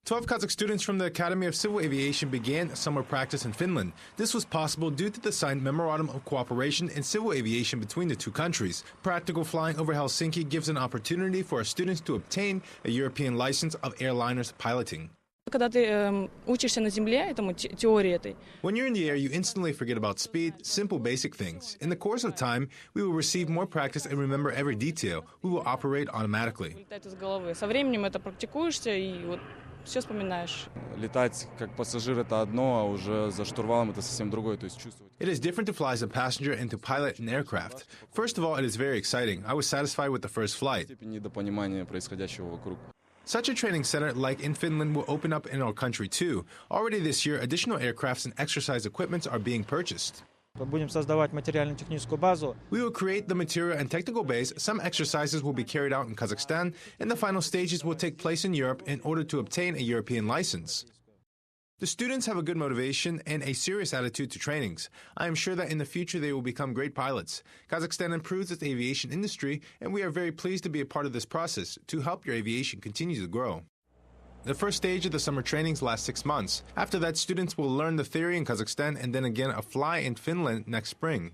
12 Kazakh students from the Academy of Civil Aviation began summer practice in Finland. This was possible due to the signed Memorandum of Cooperation in Civil Aviation between the two countries. Practical flying over Helsinki gives an opportunity for our students to obtain a European license of airliners piloting. Когда ты учишься на земле, этому теории этой. When you're in the air, you instantly forget about speed, simple basic things. In the course of time, we will receive more practice and remember every detail. We will operate automatically. Вылетает из головы. Со временем это практикуешься и вот все вспоминаешь. Летать как пассажир это одно, а уже за штурвалом это совсем другое, то есть чувствовать. It is different to fly as a passenger and to pilot an aircraft. First of all, it is very exciting. I was satisfied with the first flight. Степень недопонимания происходящего вокруг. Such a training center like in Finland will open up in our country too. Already this year, additional aircrafts and exercise equipments are being purchased. Будем создавать материально-техническую базу. We will create the material and technical base. Some exercises will be carried out in Kazakhstan, and the final stages will take place in Europe in order to obtain a European license. The students have a good motivation and a serious attitude to trainings. I am sure that in the future they will become great pilots. Kazakhstan improves its aviation industry, and we are very pleased to be a part of this process to help your aviation continue to grow. The first stage of the summer trainings lasts 6 months. After that, students will learn the theory in Kazakhstan and then again a fly in Finland next spring.